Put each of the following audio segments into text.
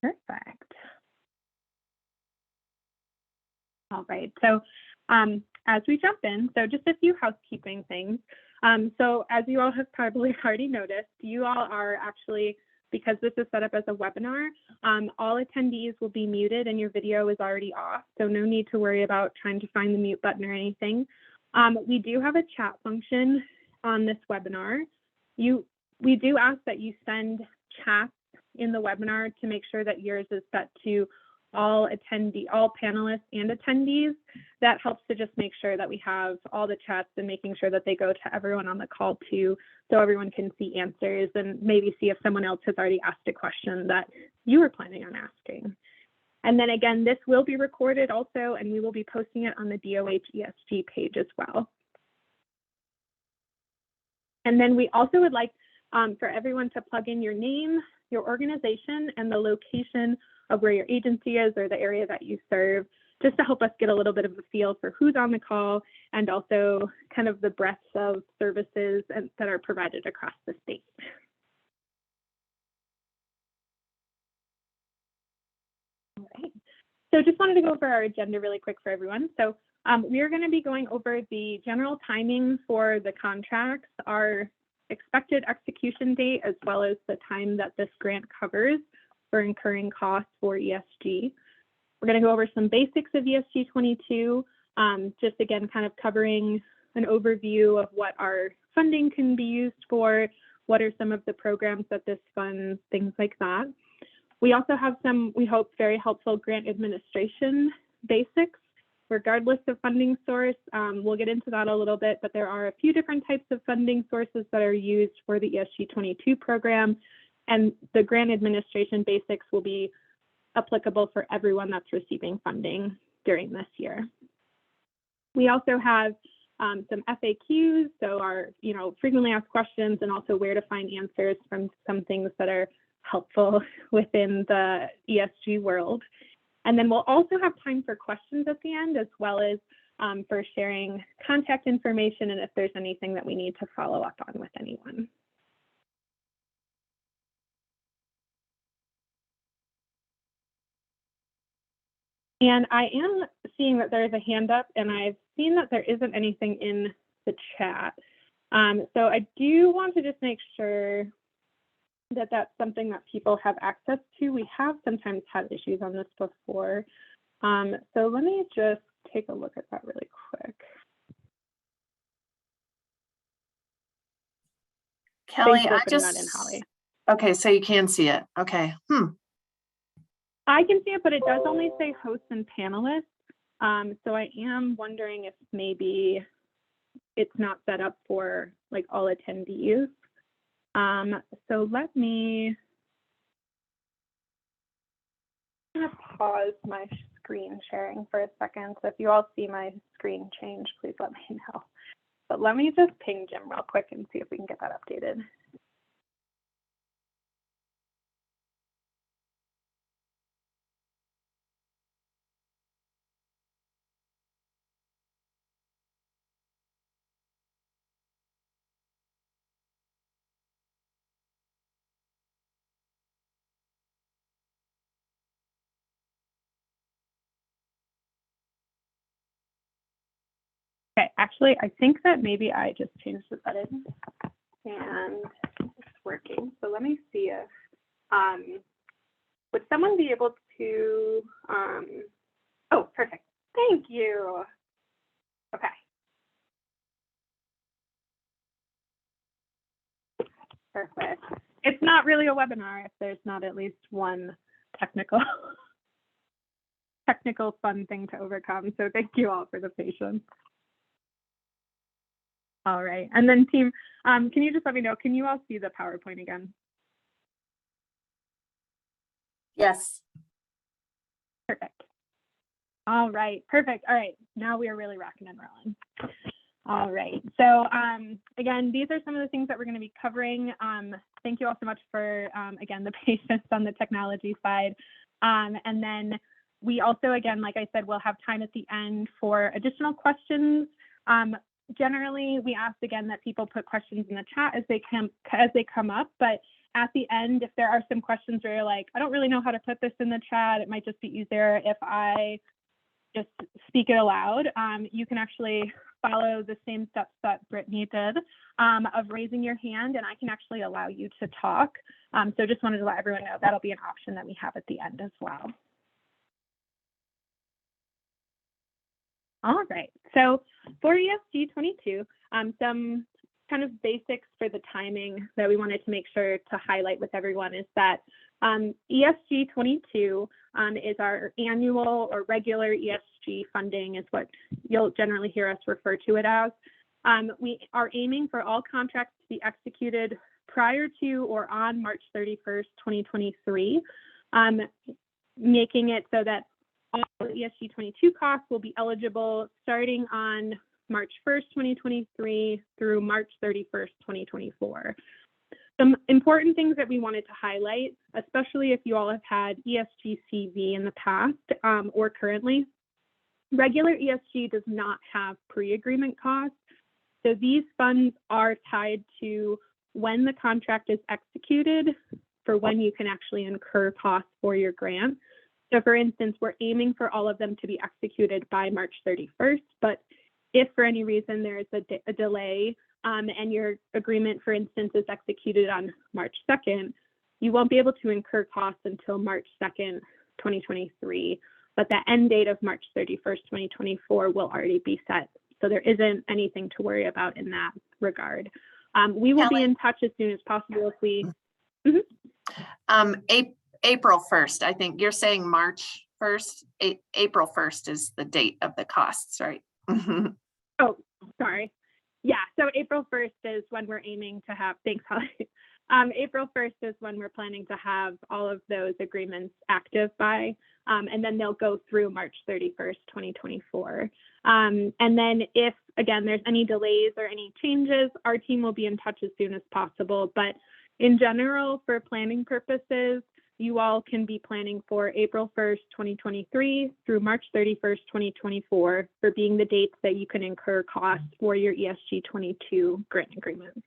Perfect. All right, so as we jump in, so just a few housekeeping things. So as you all have probably already noticed, you all are actually, because this is set up as a webinar, all attendees will be muted and your video is already off, so no need to worry about trying to find the mute button or anything. We do have a chat function on this webinar. We do ask that you send chats in the webinar to make sure that yours is set to all panelists and attendees. That helps to just make sure that we have all the chats and making sure that they go to everyone on the call too, so everyone can see answers and maybe see if someone else has already asked a question that you were planning on asking. And then again, this will be recorded also, and we will be posting it on the DOH ESG page as well. And then we also would like for everyone to plug in your name, your organization, and the location of where your agency is or the area that you serve, just to help us get a little bit of a feel for who's on the call and also kind of the breadth of services that are provided across the state. All right. So just wanted to go over our agenda really quick for everyone. So we are going to be going over the general timing for the contracts, our expected execution date, as well as the time that this grant covers for incurring costs for ESG. We're going to go over some basics of ESG 22, just again kind of covering an overview of what our funding can be used for, what are some of the programs that this funds, things like that. We also have some, we hope, very helpful grant administration basics, regardless of funding source. We'll get into that a little bit, but there are a few different types of funding sources that are used for the ESG 22 program, and the grant administration basics will be applicable for everyone that's receiving funding during this year. We also have some FAQs, so our frequently asked questions, and also where to find answers from some things that are helpful within the ESG world. And then we'll also have time for questions at the end, as well as for sharing contact information and if there's anything that we need to follow up on with anyone. And I am seeing that there's a hand up, and I've seen that there isn't anything in the chat. So I do want to just make sure that that's something that people have access to. We have sometimes had issues on this before. So let me just take a look at that really quick. Kelly, I just, Holly. Okay, so you can see it. Okay. I can see it, but it does only say hosts and panelists. So I am wondering if maybe it's not set up for like all attendees. So let me pause my screen sharing for a second. So if you all see my screen change, please let me know. But let me just ping Jim real quick and see if we can get that updated. Okay, actually, I think that maybe I just changed the settings and it's working. So let me see if, would someone be able to, oh, perfect. Thank you. Okay. Perfect. It's not really a webinar if there's not at least one technical fun thing to overcome. So thank you all for the patience. All right, and then team, can you just let me know, can you all see the PowerPoint again? Yes. Perfect. All right, perfect. All right, now we are really rocking and rolling. All right, so again, these are some of the things that we're going to be covering. Thank you all so much for, again, the patience on the technology side. And then we also, again, like I said, we'll have time at the end for additional questions. Generally, we ask again that people put questions in the chat as they come up, but at the end, if there are some questions where you're like, I don't really know how to put this in the chat, it might just be easier if I just speak it aloud. You can actually follow the same steps that Brittany did of raising your hand, and I can actually allow you to talk. So just wanted to let everyone know that'll be an option that we have at the end as well. All right, so for ESG 22, some kind of basics for the timing that we wanted to make sure to highlight with everyone is that ESG 22 is our annual or regular ESG funding is what you'll generally hear us refer to it as. We are aiming for all contracts to be executed prior to or on March 31st, 2023, making it so that all ESG 22 costs will be eligible starting on March 1st, 2023 through March 31st, 2024. Some important things that we wanted to highlight, especially if you all have had ESG CV in the past or currently, regular ESG does not have pre-agreement costs. So these funds are tied to when the contract is executed for when you can actually incur costs for your grant. So for instance, we're aiming for all of them to be executed by March 31st, but if for any reason there is a delay and your agreement, for instance, is executed on March 2nd, you won't be able to incur costs until March 2nd, 2023, but the end date of March 31st, 2024 will already be set. So there isn't anything to worry about in that regard. We will be in touch as soon as possible if we... April 1st, I think you're saying March 1st, April 1st is the date of the costs, right? Oh, sorry. Yeah, so April 1st is when we're aiming to have, thanks, Holly. April 1st is when we're planning to have all of those agreements active by, and then they'll go through March 31st, 2024. And then if, again, there's any delays or any changes, our team will be in touch as soon as possible. But in general, for planning purposes, you all can be planning for April 1st, 2023 through March 31st, 2024 for being the dates that you can incur costs for your ESG 22 grant agreement.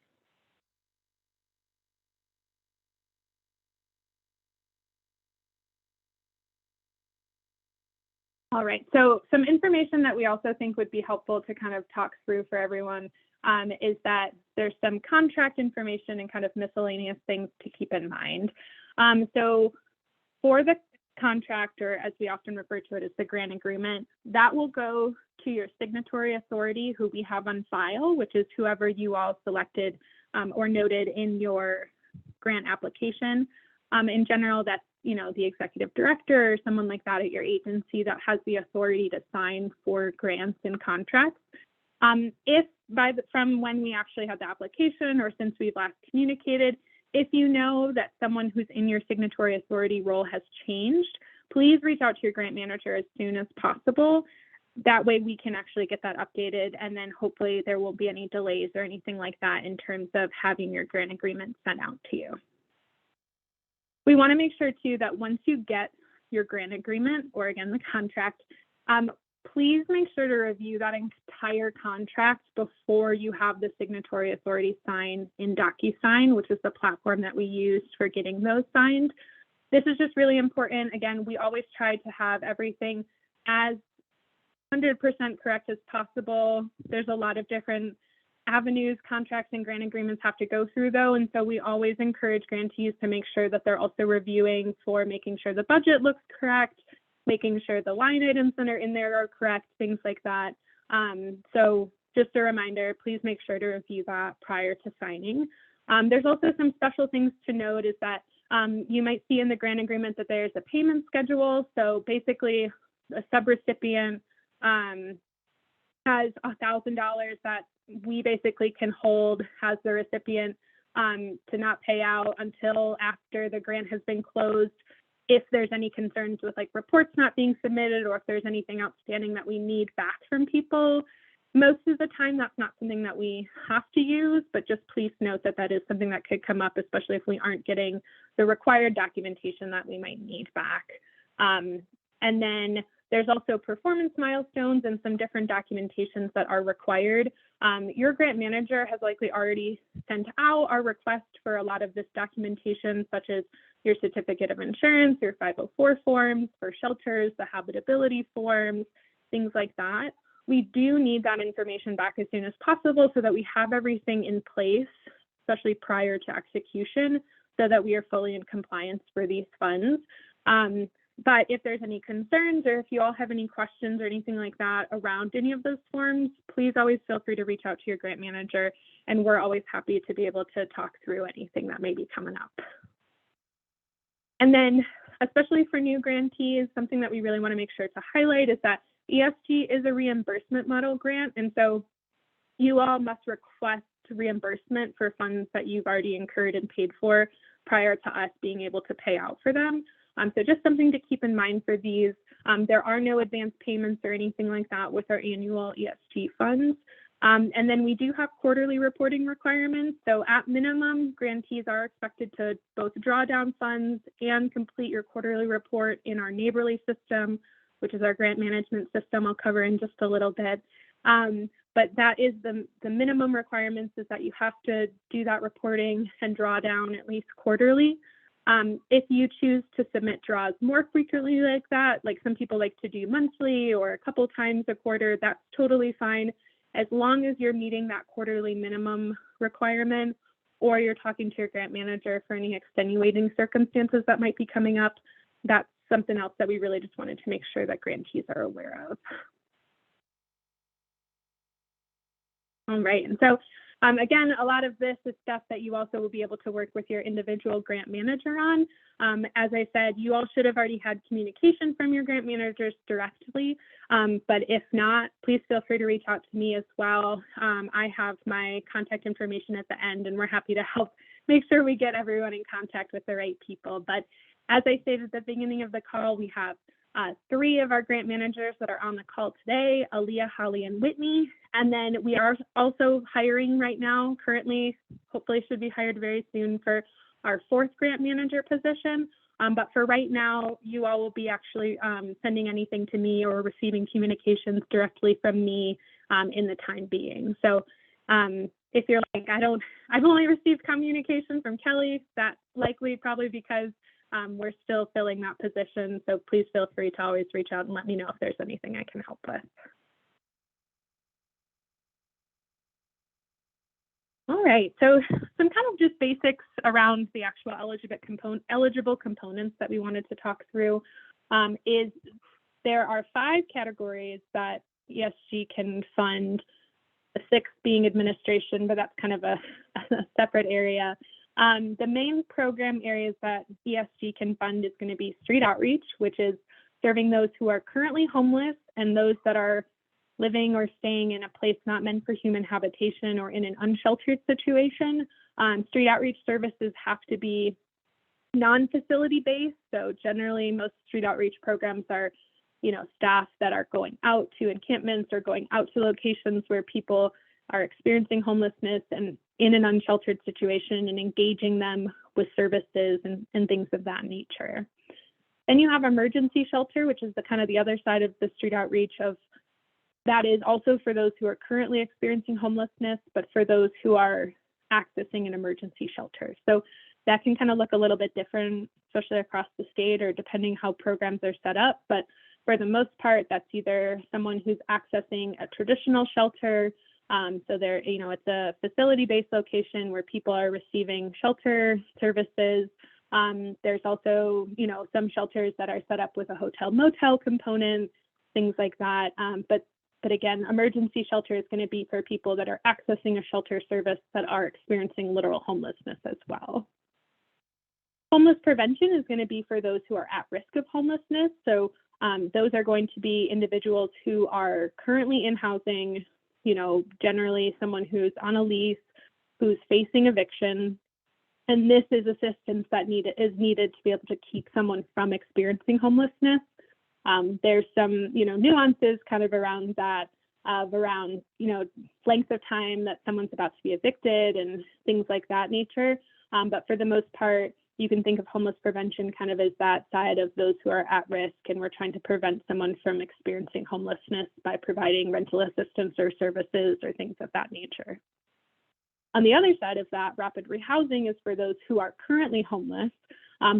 All right, so some information that we also think would be helpful to kind of talk through for everyone is that there's some contract information and kind of miscellaneous things to keep in mind. So for the contract, or as we often refer to it as the grant agreement, that will go to your signatory authority who we have on file, which is whoever you all selected or noted in your grant application. In general, that's the executive director or someone like that at your agency that has the authority to sign for grants and contracts. If from when we actually had the application or since we've last communicated, if you know that someone who's in your signatory authority role has changed, please reach out to your grant manager as soon as possible. That way we can actually get that updated, and then hopefully there won't be any delays or anything like that in terms of having your grant agreement sent out to you. We want to make sure too that once you get your grant agreement, or again, the contract, please make sure to review that entire contract before you have the signatory authority signed in DocuSign, which is the platform that we used for getting those signed. This is just really important. Again, we always try to have everything as 100% correct as possible. There's a lot of different avenues contracts and grant agreements have to go through though, and so we always encourage grantees to make sure that they're also reviewing for making sure the budget looks correct, making sure the line items that are in there are correct, things like that. So just a reminder, please make sure to review that prior to signing. There's also some special things to note is that you might see in the grant agreement that there's a payment schedule. So basically a subrecipient has $1,000 that we basically can hold as the recipient to not pay out until after the grant has been closed. If there's any concerns with like reports not being submitted, or if there's anything outstanding that we need back from people, most of the time that's not something that we have to use, but just please note that that is something that could come up, especially if we aren't getting the required documentation that we might need back. And then There's also performance milestones and some different documentations that are required. Your grant manager has likely already sent out our request for a lot of this documentation, such as your certificate of insurance, your 504 forms for shelters, the habitability forms, things like that. We do need that information back as soon as possible so that we have everything in place, especially prior to execution, so that we are fully in compliance for these funds. But if there's any concerns or if you all have any questions or anything like that around any of those forms, please always feel free to reach out to your grant manager, and we're always happy to be able to talk through anything that may be coming up. And then, especially for new grantees, something that we really want to make sure to highlight is that ESG is a reimbursement model grant, and so you all must request reimbursement for funds that you've already incurred and paid for prior to us being able to pay out for them. So just something to keep in mind for these. There are no advance payments or anything like that with our annual ESG funds. And then we do have quarterly reporting requirements. So at minimum, grantees are expected to both draw down funds and complete your quarterly report in our Neighborly system, which is our grant management system I'll cover in just a little bit. But that is the minimum requirements, is that you have to do that reporting and draw down at least quarterly. If you choose to submit draws more frequently like that, like some people like to do monthly or a couple times a quarter, that's totally fine, as long as you're meeting that quarterly minimum requirement, or you're talking to your grant manager for any extenuating circumstances that might be coming up. That's something else that we really just wanted to make sure that grantees are aware of. All right, and so again, a lot of this is stuff that you also will be able to work with your individual grant manager on. As I said, you all should have already had communication from your grant managers directly, but if not, please feel free to reach out to me as well. I have my contact information at the end, and we're happy to help make sure we get everyone in contact with the right people. But as I stated at the beginning of the call, we have 3 of our grant managers that are on the call today: Aaliyah, Holly, and Whitney. And then we are also hiring right now, currently, hopefully should be hired very soon, for our 4th grant manager position. But for right now, you all will be actually sending anything to me or receiving communications directly from me in the time being. So if you're like, I've only received communication from Kelly, that's likely probably because we're still filling that position. So please feel free to always reach out and let me know if there's anything I can help with. All right, so some kind of just basics around the actual eligible components that we wanted to talk through is there are 5 categories that ESG can fund, the 6th being administration, but that's kind of a separate area. The main program areas that ESG can fund is going to be street outreach, which is serving those who are currently homeless and those that are living or staying in a place not meant for human habitation or in an unsheltered situation. Street outreach services have to be non-facility based. So generally most street outreach programs are, staff that are going out to encampments or going out to locations where people are experiencing homelessness and in an unsheltered situation, and engaging them with services and things of that nature. Then you have emergency shelter, which is the other side of the street outreach of that is also for those who are currently experiencing homelessness, but for those who are accessing an emergency shelter. So that can kind of look a little bit different, especially across the state or depending how programs are set up. But for the most part, that's either someone who's accessing a traditional shelter. So there, it's a facility-based location where people are receiving shelter services. There's also, some shelters that are set up with a hotel motel component, things like that. But again, emergency shelter is going to be for people that are accessing a shelter service that are experiencing literal homelessness as well. Homeless prevention is going to be for those who are at risk of homelessness. So those are going to be individuals who are currently in housing, generally someone who's on a lease, who's facing eviction. And this is assistance that is needed to be able to keep someone from experiencing homelessness. There's some, nuances kind of around that, length of time that someone's about to be evicted and things like that nature. But for the most part, you can think of homeless prevention kind of as that side of those who are at risk, and we're trying to prevent someone from experiencing homelessness by providing rental assistance or services or things of that nature. On the other side of that, rapid rehousing is for those who are currently homeless,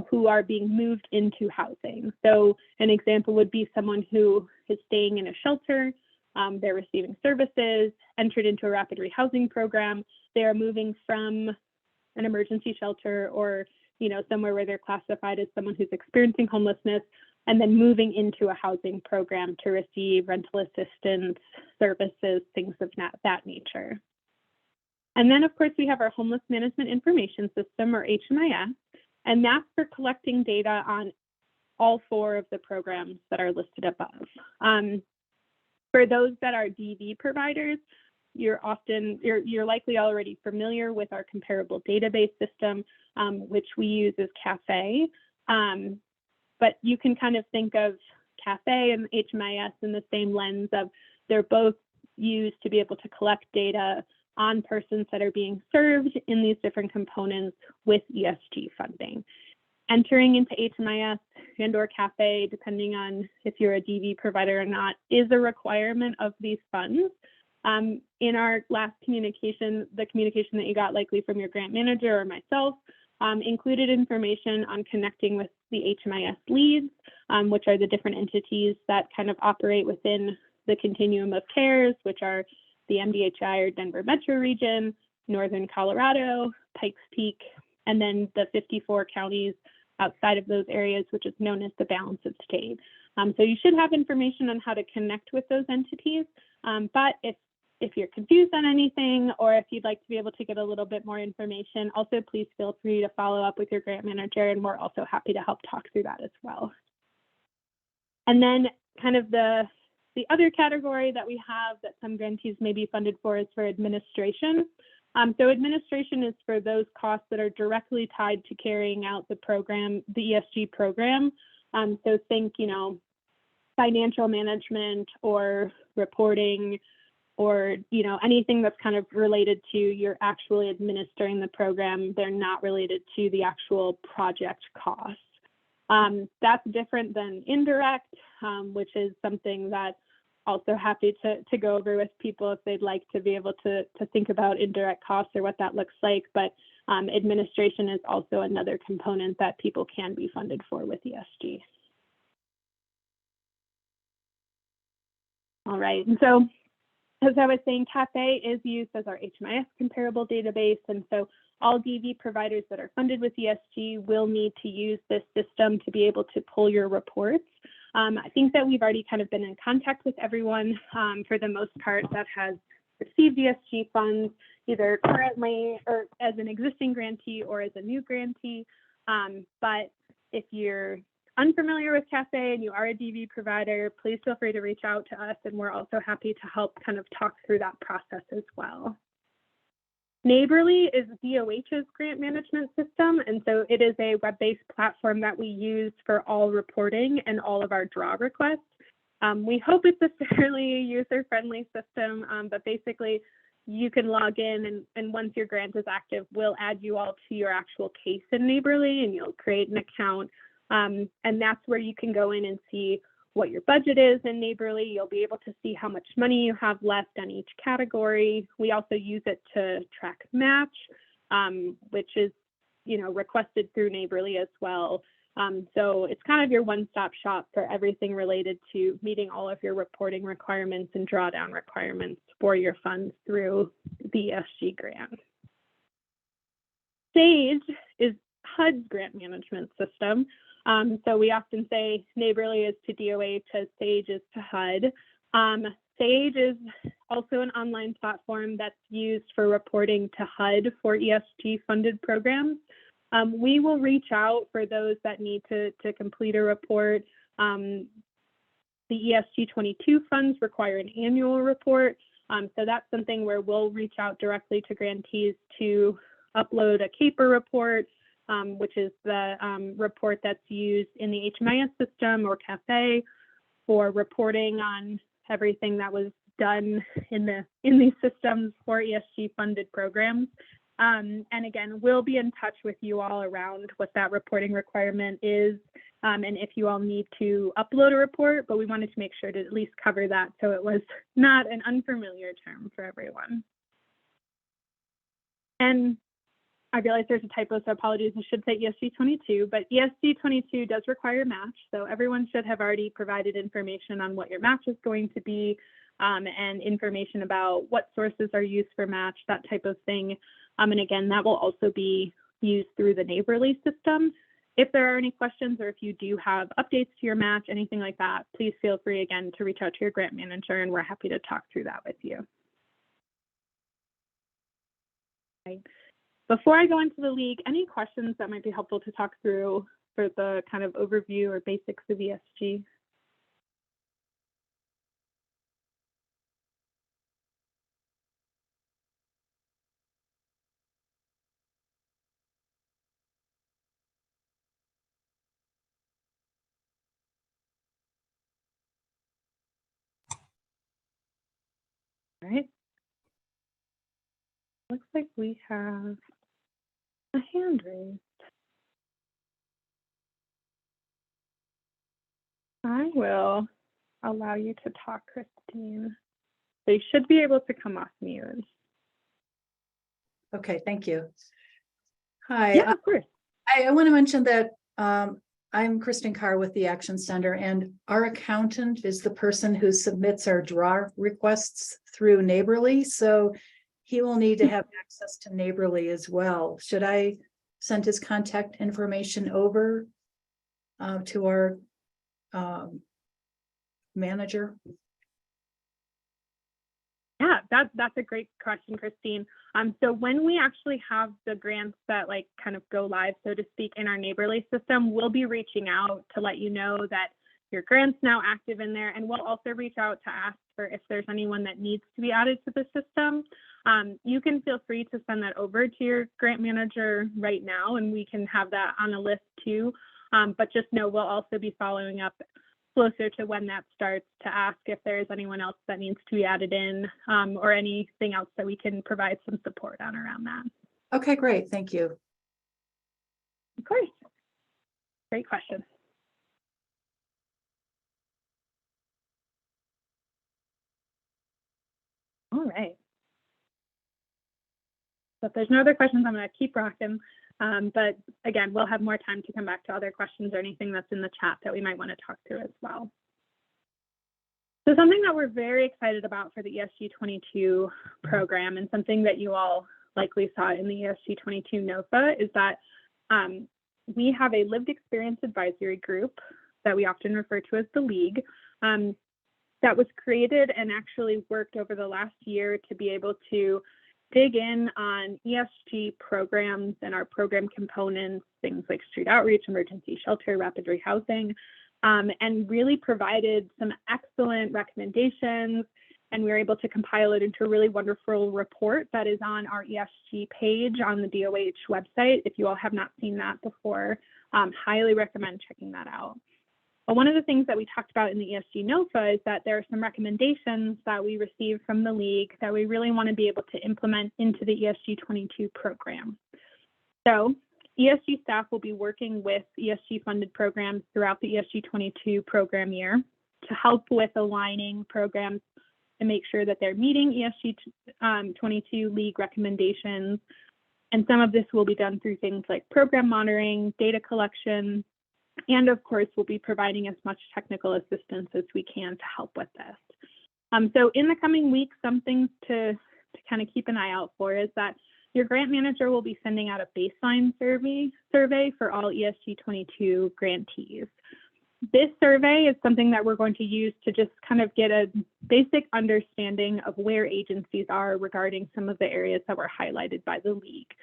who are being moved into housing. So an example would be someone who is staying in a shelter, they're receiving services, entered into a rapid rehousing program, they are moving from an emergency shelter or somewhere where they're classified as someone who's experiencing homelessness, and then moving into a housing program to receive rental assistance, services, things of that nature. And then, of course, we have our Homeless Management Information System, or HMIS, and that's for collecting data on all 4 of the programs that are listed above. For those that are DV providers, you're likely already familiar with our comparable database system, which we use as CAFE. But you can kind of think of CAFE and HMIS in the same lens of they're both used to be able to collect data on persons that are being served in these different components with ESG funding. Entering into HMIS and or CAFE, depending on if you're a DV provider or not, is a requirement of these funds. In our last communication, the communication that you got likely from your grant manager or myself, included information on connecting with the HMIS leads, which are the different entities that kind of operate within the continuum of cares, which are the MDHI or Denver Metro region, Northern Colorado, Pikes Peak, and then the 54 counties outside of those areas, which is known as the balance of state. So you should have information on how to connect with those entities, but if you're confused on anything, or if you'd like to be able to get a little bit more information, also please feel free to follow up with your grant manager, and we're also happy to help talk through that as well. And then kind of the other category that we have that some grantees may be funded for is for administration. So administration is for those costs that are directly tied to carrying out the program, the ESG program. So think, financial management or reporting, or anything that's kind of related to you're actually administering the program. They're not related to the actual project costs. That's different than indirect, which is something that also happy to go over with people if they'd like to be able to think about indirect costs or what that looks like. But administration is also another component that people can be funded for with ESG. All right, and so as I was saying, CAFE is used as our HMIS comparable database, and so all DV providers that are funded with ESG will need to use this system to be able to pull your reports. I think that we've already kind of been in contact with everyone for the most part that has received ESG funds, either currently or as an existing grantee or as a new grantee. But if you're unfamiliar with CAFE and you are a DV provider, please feel free to reach out to us, and we're also happy to help kind of talk through that process as well. Neighborly is DOH's grant management system, and so it is a web-based platform that we use for all reporting and all of our draw requests. We hope it's a fairly user-friendly system, but basically you can log in, and once your grant is active, we'll add you all to your actual case in Neighborly, and you'll create an account. And that's where you can go in and see what your budget is in Neighborly. You'll be able to see how much money you have left on each category. We also use it to track match, which is, requested through Neighborly as well. So it's kind of your one-stop shop for everything related to meeting all of your reporting requirements and drawdown requirements for your funds through the ESG grant. SAGE is HUD's grant management system. So we often say Neighborly is to DOH as SAGE is to HUD. SAGE is also an online platform that's used for reporting to HUD for ESG funded programs. We will reach out for those that need to complete a report. The ESG 22 funds require an annual report. So that's something where we'll reach out directly to grantees to upload a CAPER report, which is the report that's used in the HMIS system or CAFE for reporting on everything that was done in these systems for ESG funded programs. And again, we'll be in touch with you all around what that reporting requirement is, and if you all need to upload a report, but we wanted to make sure to at least cover that so it was not an unfamiliar term for everyone. And I realize there's a typo, so apologies. I should say ESG 22, but ESG 22 does require match. So everyone should have already provided information on what your match is going to be, and information about what sources are used for match, that type of thing. And again, that will also be used through the Neighborly system. If there are any questions, or if you do have updates to your match, anything like that, please feel free again to reach out to your grant manager, and we're happy to talk through that with you. Okay. Before I go into the league, any questions that might be helpful to talk through for the kind of overview or basics of ESG? All right. Looks like we have a hand raised. I will allow you to talk, Christine. So you should be able to come off mute. Okay, thank you. Hi. Yeah, of course. I want to mention that I'm Kristen Carr with the Action Center, and our accountant is the person who submits our draw requests through Neighborly. So he will need to have access to Neighborly as well. Should I send his contact information over to our manager? Yeah, that's a great question, Christine. So when we actually have the grants that like kind of go live, so to speak, in our Neighborly system, we'll be reaching out to let you know that your grant's now active in there, and we'll also reach out to ask for if there's anyone that needs to be added to the system. You can feel free to send that over to your grant manager right now, and we can have that on a list too. But just know we'll also be following up closer to when that starts to ask if there is anyone else that needs to be added in, or anything else that we can provide some support on around that. Okay, great. Thank you. Of course. Great question. All right. So if there's no other questions, I'm going to keep rocking. But again, we'll have more time to come back to other questions or anything that's in the chat that we might want to talk through as well. So something that we're very excited about for the ESG 22 program, and something that you all likely saw in the ESG 22 NOFA, is that we have a lived experience advisory group that we often refer to as the League, that was created and actually worked over the last year to be able to dig in on ESG programs and our program components, things like street outreach, emergency shelter, rapid rehousing, and really provided some excellent recommendations. And we were able to compile it into a really wonderful report that is on our ESG page on the DOH website. If you all have not seen that before, highly recommend checking that out. But one of the things that we talked about in the ESG NOFA is that there are some recommendations that we received from the League that we really want to be able to implement into the ESG 22 program. So ESG staff will be working with ESG funded programs throughout the ESG 22 program year to help with aligning programs to make sure that they're meeting ESG 22 League recommendations. And some of this will be done through things like program monitoring, data collection, and of course, we'll be providing as much technical assistance as we can to help with this. So in the coming weeks, some things to kind of keep an eye out for is that your grant manager will be sending out a baseline survey for all ESG 22 grantees. This survey is something that we're going to use to just kind of get a basic understanding of where agencies are regarding some of the areas that were highlighted by the League.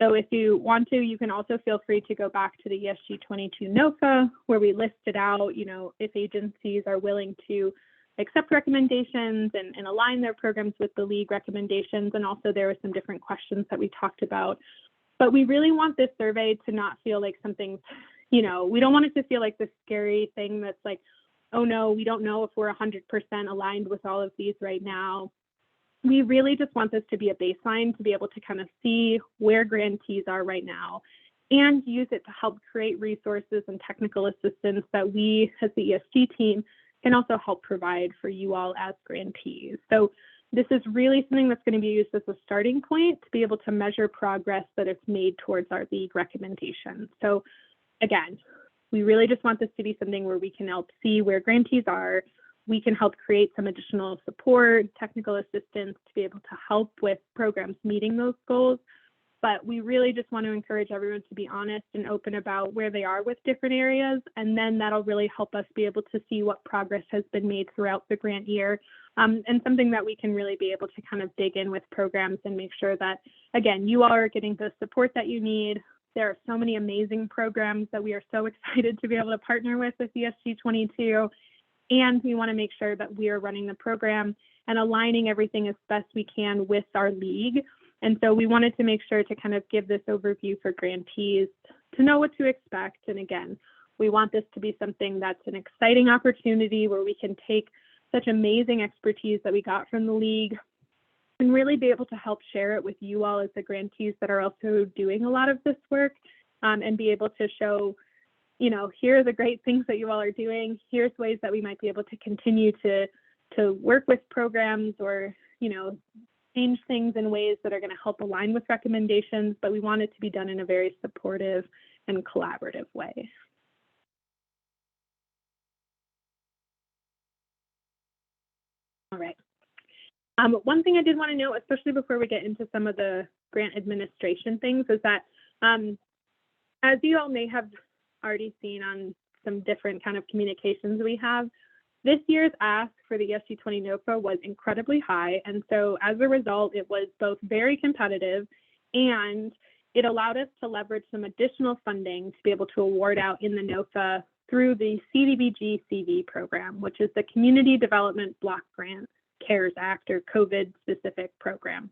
So if you want to, you can also feel free to go back to the ESG 22 NOFA, where we listed out, if agencies are willing to accept recommendations and align their programs with the League recommendations. And also there were some different questions that we talked about. But we really want this survey to not feel like something, we don't want it to feel like this scary thing that's like, oh no, we don't know if we're 100% aligned with all of these right now. we really just want this to be a baseline to be able to kind of see where grantees are right now and use it to help create resources and technical assistance that we as the ESG team can also help provide for you all as grantees. So this is really something that's going to be used as a starting point to be able to measure progress that is made towards our league recommendations. So again, we really just want this to be something where we can help see where grantees are. We can help create some additional support, technical assistance to be able to help with programs meeting those goals. But we really just want to encourage everyone to be honest and open about where they are with different areas. And then that'll really help us be able to see what progress has been made throughout the grant year. And something that we can really be able to kind of dig in with programs and make sure that, again, you all are getting the support that you need. There are so many amazing programs that we are so excited to be able to partner with ESG 22. And we want to make sure that we are running the program and aligning everything as best we can with our league. And so we wanted to make sure to kind of give this overview for grantees to know what to expect. And again, we want this to be something that's an exciting opportunity where we can take such amazing expertise that we got from the league and really be able to help share it with you all as the grantees that are also doing a lot of this work, and be able to show, you know, here are the great things that you all are doing. Here's ways that we might be able to continue to work with programs or, you know, change things in ways that are going to help align with recommendations, but we want it to be done in a very supportive and collaborative way. All right. One thing I did want to note, especially before we get into some of the grant administration things, is that as you all may have already seen on some different kind of communications we have, this year's ask for the ESG 20 NOFA was incredibly high. And so as a result, it was both very competitive and it allowed us to leverage some additional funding to be able to award out in the NOFA through the CDBG CV program, which is the Community Development Block Grant CARES Act or COVID specific program.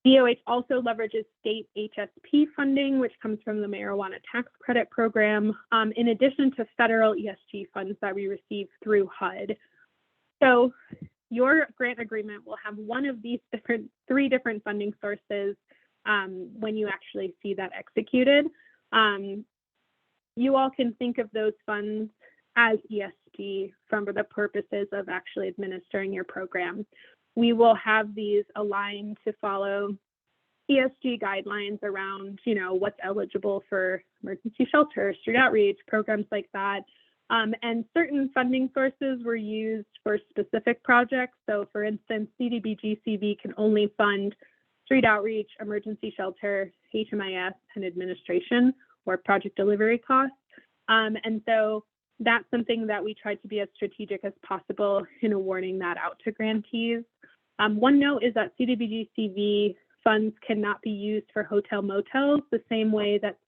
DOH also leverages state HSP funding, which comes from the marijuana tax credit program, in addition to federal ESG funds that we receive through HUD. So your grant agreement will have one of these three different funding sources when you actually see that executed. You all can think of those funds as ESG for the purposes of actually administering your program. We will have these aligned to follow ESG guidelines around, you know, what's eligible for emergency shelter, street outreach, programs like that. And certain funding sources were used for specific projects. So for instance, CDBG CV can only fund street outreach, emergency shelter, HMIS, and administration or project delivery costs. And so that's something that we tried to be as strategic as possible in awarding that out to grantees. One note is that CDBG CV funds cannot be used for hotel motels the same way that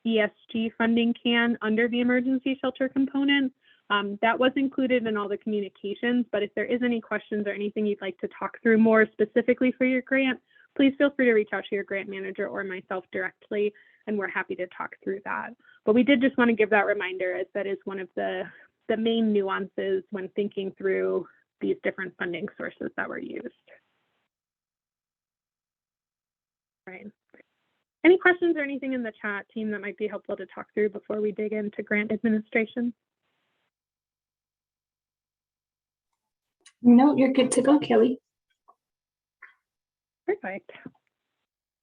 ESG funding can under the emergency shelter component. That was included in all the communications, but if there is any questions or anything you'd like to talk through more specifically for your grant, please feel free to reach out to your grant manager or myself directly, and we're happy to talk through that. But we did just want to give that reminder, as that is one of the main nuances when thinking through these different funding sources that were used. Right. Any questions or anything in the chat, team, that might be helpful to talk through before we dig into grant administration? No, you're good to go, Kelly. Perfect.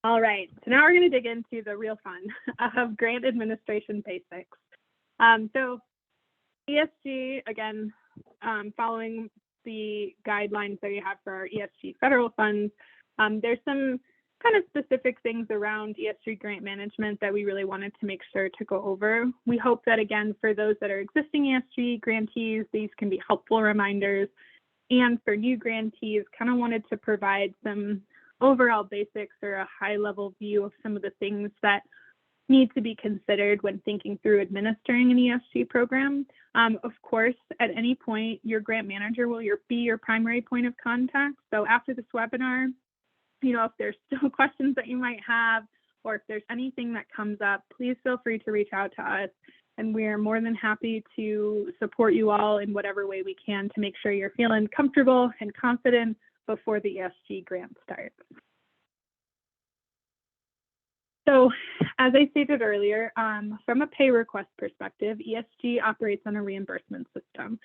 All right, so now we're going to dig into the real fun of grant administration basics. So ESG, again, following the guidelines that you have for our ESG federal funds, there's some kind of specific things around ESG grant management that we really wanted to make sure to go over. We hope that, again, for those that are existing ESG grantees, these can be helpful reminders. And for new grantees, kind of wanted to provide some overall basics or a high-level view of some of the things that need to be considered when thinking through administering an ESG program. Of course, at any point, your grant manager will be your primary point of contact. So after this webinar, you know, if there's still questions that you might have, or if there's anything that comes up, please feel free to reach out to us. And we're more than happy to support you all in whatever way we can to make sure you're feeling comfortable and confident before the ESG grant starts. So as I stated earlier, from a pay request perspective, ESG operates on a reimbursement system.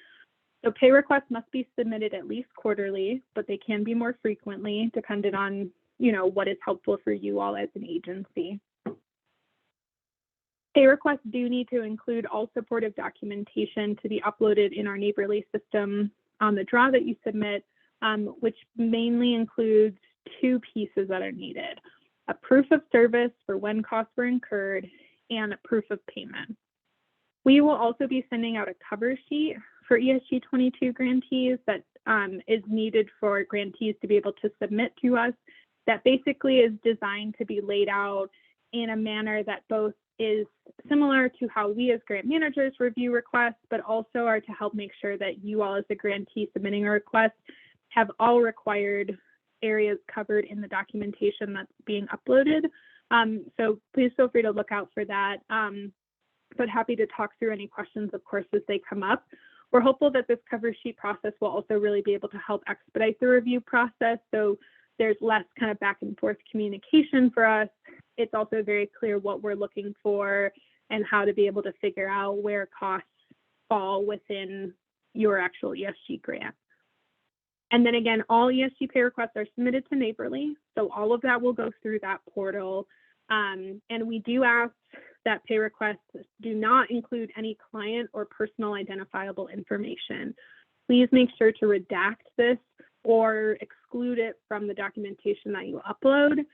So pay requests must be submitted at least quarterly, but they can be more frequently depending on, what is helpful for you all as an agency. Pay requests do need to include all supportive documentation to be uploaded in our Neighborly system on the draw that you submit, which mainly includes two pieces that are needed: a proof of service for when costs were incurred and a proof of payment. We will also be sending out a cover sheet for ESG 22 grantees that is needed for grantees to be able to submit to us, that basically is designed to be laid out in a manner that both is similar to how we as grant managers review requests, but also are to help make sure that you all as a grantee submitting a request have all required areas covered in the documentation that's being uploaded. So please feel free to look out for that, but happy to talk through any questions, of course, as they come up. We're hopeful that this cover sheet process will also really be able to help expedite the review process, so there's less kind of back and forth communication for us. It's also very clear what we're looking for and how to be able to figure out where costs fall within your actual ESG grant. And then again, all ESG pay requests are submitted to Neighborly, so all of that will go through that portal. And we do ask that pay requests do not include any client or personal identifiable information. Please make sure to redact this or exclude it from the documentation that you upload.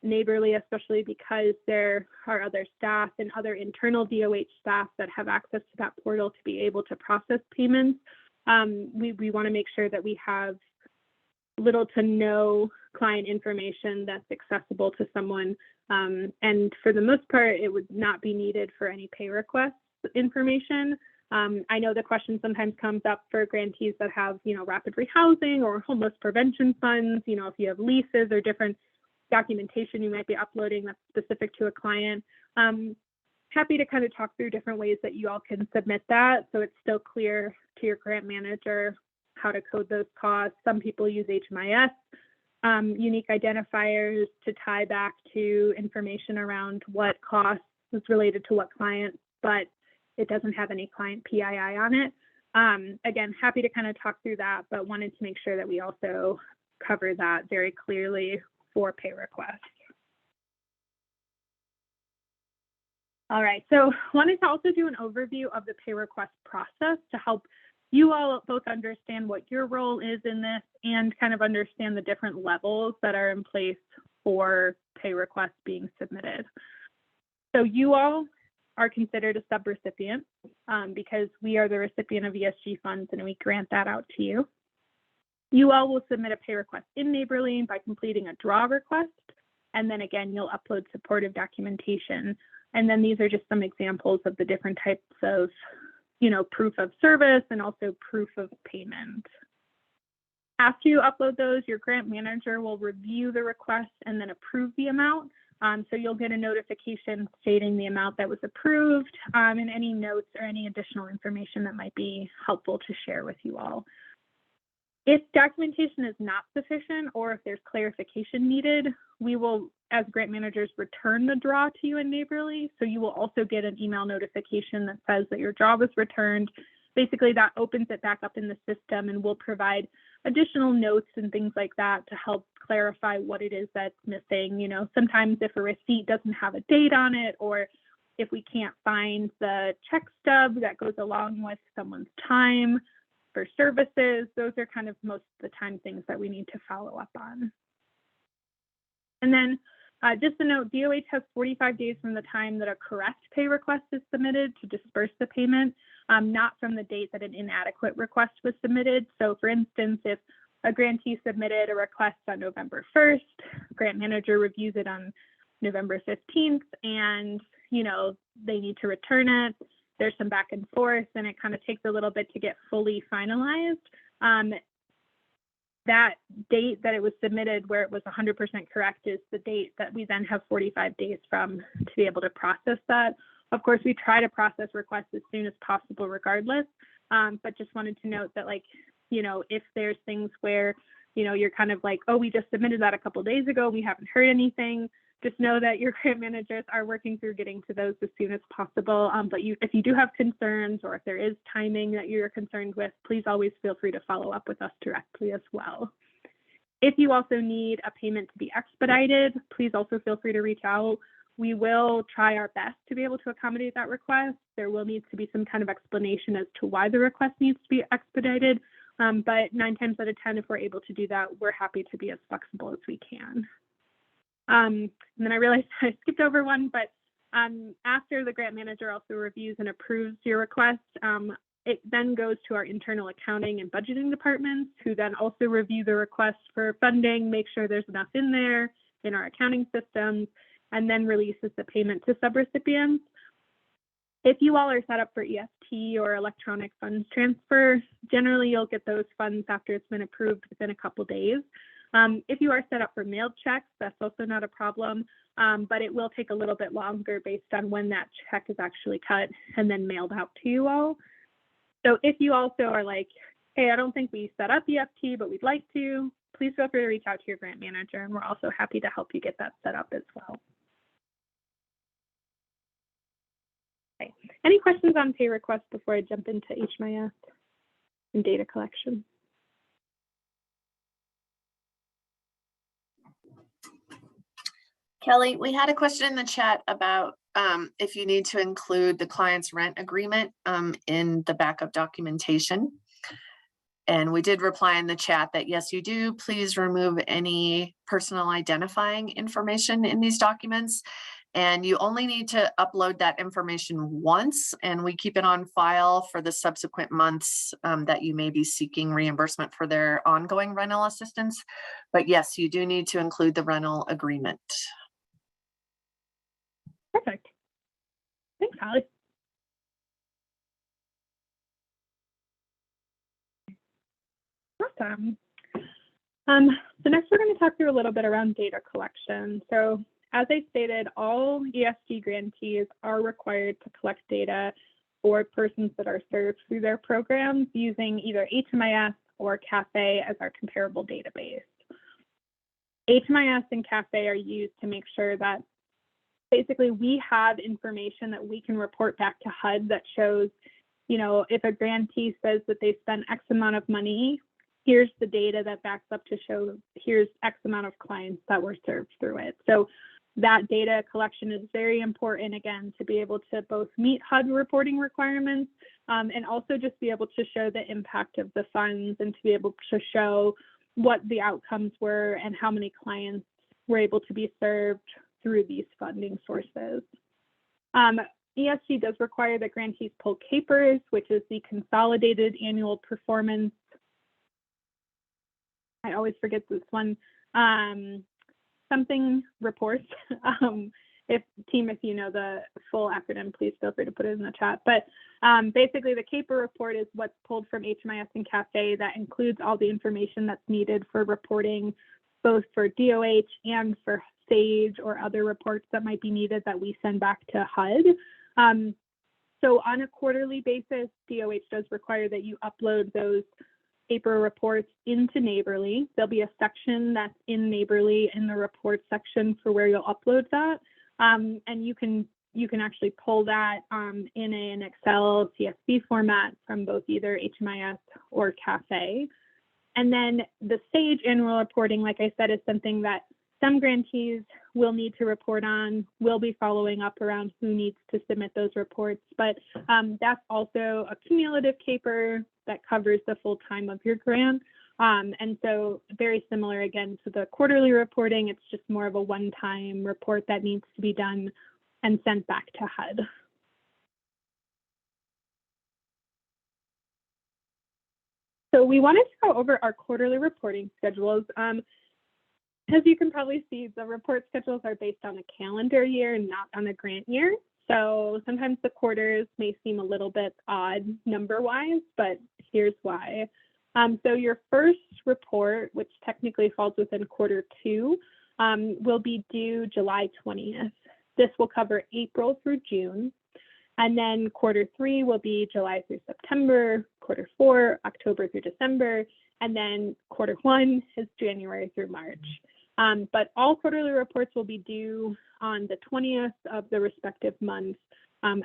Neighborly, especially because there are other staff and other internal DOH staff that have access to that portal to be able to process payments. We want to make sure that we have little to no client information that's accessible to someone. And for the most part, it would not be needed for any pay request information. I know the question sometimes comes up for grantees that have, rapid rehousing or homeless prevention funds, if you have leases or different documentation you might be uploading that's specific to a client. Happy to kind of talk through different ways that you all can submit that so it's still clear to your grant manager how to code those costs. Some people use HMIS unique identifiers to tie back to information around what cost was related to what client, but it doesn't have any client PII on it. Again, happy to kind of talk through that, but wanted to make sure that we also cover that very clearly for pay requests. All right, so wanted to also do an overview of the pay request process to help you all both understand what your role is in this and kind of understand the different levels that are in place for pay requests being submitted. So you all are considered a subrecipient because we are the recipient of ESG funds and we grant that out to you. You all will submit a pay request in Neighborly by completing a draw request, and then again, you'll upload supportive documentation. And then these are just some examples of the different types of, proof of service and also proof of payment. After you upload those, your grant manager will review the request and then approve the amount. So you'll get a notification stating the amount that was approved and any notes or any additional information that might be helpful to share with you all. If documentation is not sufficient or if there's clarification needed, we will, as grant managers, return the draw to you in Neighborly. So you will also get an email notification that says that your draw was returned. Basically, that opens it back up in the system and will provide additional notes and things like that to help clarify what it is that's missing. Sometimes if a receipt doesn't have a date on it, or if we can't find the check stub that goes along with someone's time for services, those are kind of most of the time things that we need to follow up on. And then just a note, DOH has 45 days from the time that a correct pay request is submitted to disperse the payment, not from the date that an inadequate request was submitted. So for instance, if a grantee submitted a request on November 1st, grant manager reviews it on November 15th, and they need to return it. There's some back and forth, and it kind of takes a little bit to get fully finalized. That date that it was submitted where it was 100% correct is the date that we then have 45 days from to be able to process that. Of course, we try to process requests as soon as possible regardless, but just wanted to note that if there's things where you know, you're kind of like, oh, we just submitted that a couple days ago, we haven't heard anything, just know that your grant managers are working through getting to those as soon as possible. But if you do have concerns, or if there is timing that you're concerned with, please always feel free to follow up with us directly as well. If you also need a payment to be expedited, please also feel free to reach out. We will try our best to be able to accommodate that request. There will need to be some kind of explanation as to why the request needs to be expedited. But 9 times out of 10, if we're able to do that, we're happy to be as flexible as we can. And then I realized I skipped over one, but after the grant manager also reviews and approves your request, it then goes to our internal accounting and budgeting departments, who then also review the request for funding, make sure there's enough in there in our accounting systems, and then releases the payment to subrecipients. If you all are set up for EFT or electronic funds transfer, generally you'll get those funds after it's been approved within a couple days. If you are set up for mailed checks, that's also not a problem, but it will take a little bit longer based on when that check is actually cut and then mailed out to you all. So if you also are like, hey, I don't think we set up EFT, but we'd like to, please feel free to reach out to your grant manager, and we're also happy to help you get that set up as well. Okay. Any questions on pay requests before I jump into HMIS and data collection? Kelly, we had a question in the chat about if you need to include the client's rent agreement in the backup documentation. And we did reply in the chat that yes, you do. Please remove any personal identifying information in these documents. And you only need to upload that information once, and we keep it on file for the subsequent months that you may be seeking reimbursement for their ongoing rental assistance. But yes, you do need to include the rental agreement. Perfect. Thanks, Holly. Awesome. So next we're going to talk through a little bit around data collection. So as I stated, all ESG grantees are required to collect data for persons that are served through their programs using either HMIS or CAFE as our comparable database. HMIS and CAFE are used to make sure that basically we have information that we can report back to HUD that shows, you know, if a grantee says that they spent X amount of money, here's the data that backs up to show here's X amount of clients that were served through it. So that data collection is very important, again, to be able to both meet HUD reporting requirements and also just be able to show the impact of the funds and to be able to show what the outcomes were and how many clients were able to be served through these funding sources. ESG does require that grantees pull CAPERS, which is the Consolidated Annual Performance. I always forget this one. Something reports. If you know the full acronym, please feel free to put it in the chat. But basically, the CAPER report is what's pulled from HMIS and CAFE that includes all the information that's needed for reporting, both for DOH and for SAGE or other reports that might be needed that we send back to HUD. So on a quarterly basis, DOH does require that you upload those CAPER reports into Neighborly. There'll be a section that's in Neighborly in the report section for where you'll upload that. And you can actually pull that in an Excel CSV format from both either HMIS or CAFE. And then the SAGE annual reporting, like I said, is something that some grantees will need to report on. We'll be following up around who needs to submit those reports, but that's also a cumulative CAPER that covers the full time of your grant. And so very similar again to the quarterly reporting, it's just more of a one-time report that needs to be done and sent back to HUD. So we wanted to go over our quarterly reporting schedules. As you can probably see, the report schedules are based on a calendar year and not on a grant year. So sometimes the quarters may seem a little bit odd number-wise, but here's why. So your first report, which technically falls within quarter 2, will be due July 20th. This will cover April through June. And then quarter 3 will be July through September, quarter 4, October through December, And then quarter one is January through March. But all quarterly reports will be due on the 20th of the respective months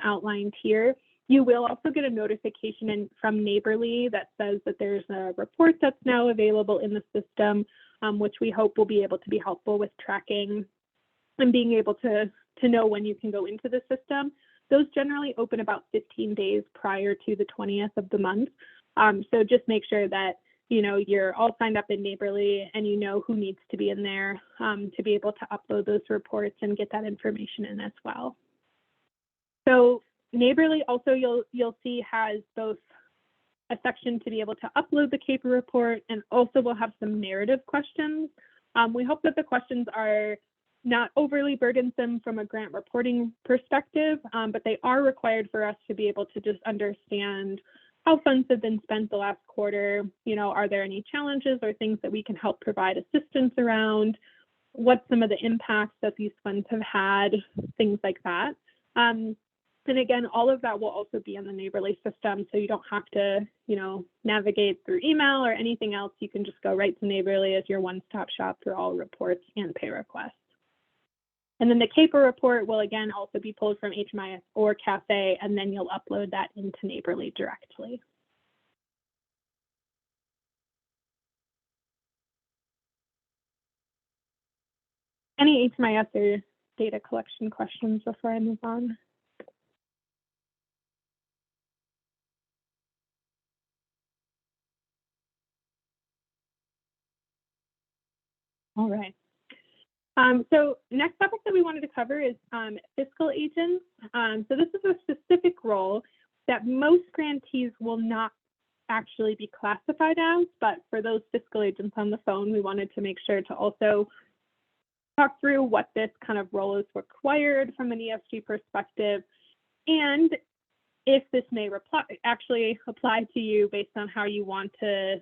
outlined here. You will also get a notification from Neighborly that says that there's a report that's now available in the system, which we hope will be able to be helpful with tracking and being able to know when you can go into the system. Those generally open about 15 days prior to the 20th of the month. So just make sure that you're all signed up in Neighborly and you know who needs to be in there to be able to upload those reports and get that information in as well. So Neighborly also you'll see has both a section to be able to upload the CAPER report, and also we'll have some narrative questions. We hope that the questions are not overly burdensome from a grant reporting perspective, but they are required for us to be able to just understand how funds have been spent the last quarter. Are there any challenges or things that we can help provide assistance around? What some of the impacts that these funds have had, things like that. And again, all of that will also be in the Neighborly system, so you don't have to, navigate through email or anything else. You can just go right to Neighborly as your one-stop shop for all reports and pay requests. And then the CAPER report will again also be pulled from HMIS or CAFE, and then you'll upload that into Neighborly directly. Any HMIS or data collection questions before I move on? All right. So next topic that we wanted to cover is fiscal agents. So this is a specific role that most grantees will not actually be classified as, but for those fiscal agents on the phone, we wanted to make sure to also talk through what this kind of role is required from an ESG perspective, and if this may actually apply to you based on how you want to,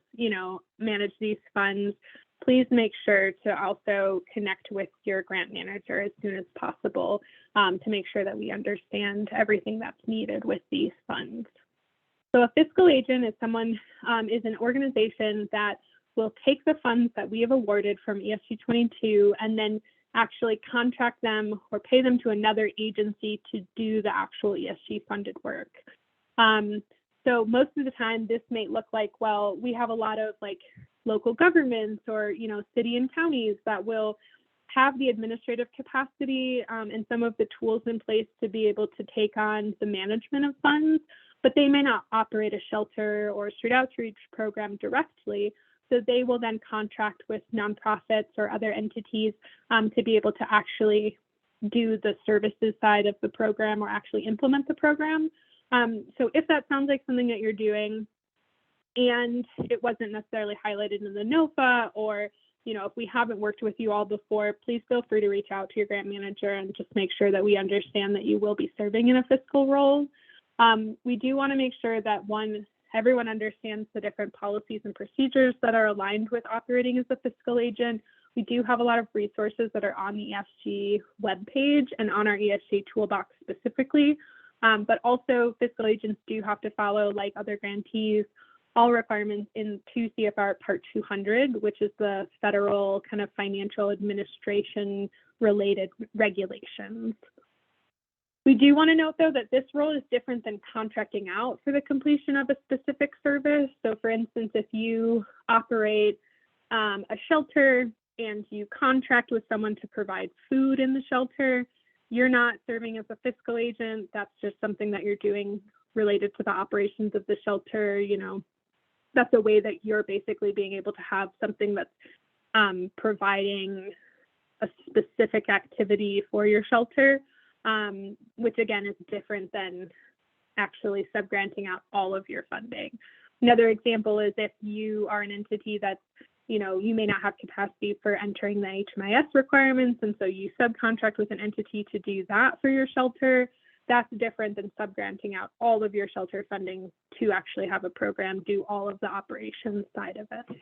manage these funds. Please make sure to also connect with your grant manager as soon as possible to make sure that we understand everything that's needed with these funds. So a fiscal agent is someone, is an organization that will take the funds that we have awarded from ESG 22 and then actually contract them or pay them to another agency to do the actual ESG funded work. So most of the time this may look like, well, we have a lot of local governments or, city and counties that will have the administrative capacity and some of the tools in place to be able to take on the management of funds, but they may not operate a shelter or a street outreach program directly. So they will then contract with nonprofits or other entities to be able to actually do the services side of the program or actually implement the program. So if that sounds like something that you're doing and it wasn't necessarily highlighted in the NOFA, or if we haven't worked with you all before, please feel free to reach out to your grant manager and just make sure that we understand that you will be serving in a fiscal role. We do want to make sure that everyone understands the different policies and procedures that are aligned with operating as a fiscal agent. We do have a lot of resources that are on the ESG webpage and on our ESG toolbox specifically, but also fiscal agents do have to follow, like other grantees, all requirements in 2 CFR Part 200, which is the federal kind of financial administration related regulations. We do want to note, though, that this role is different than contracting out for the completion of a specific service. So, for instance, if you operate a shelter and you contract with someone to provide food in the shelter, you're not serving as a fiscal agent. That's just something that you're doing related to the operations of the shelter. That's a way that you're basically being able to have something that's providing a specific activity for your shelter. Which again is different than actually subgranting out all of your funding. Another example is if you are an entity that's, you may not have capacity for entering the HMIS requirements, and so you subcontract with an entity to do that for your shelter. That's different than subgranting out all of your shelter funding to actually have a program do all of the operations side of it.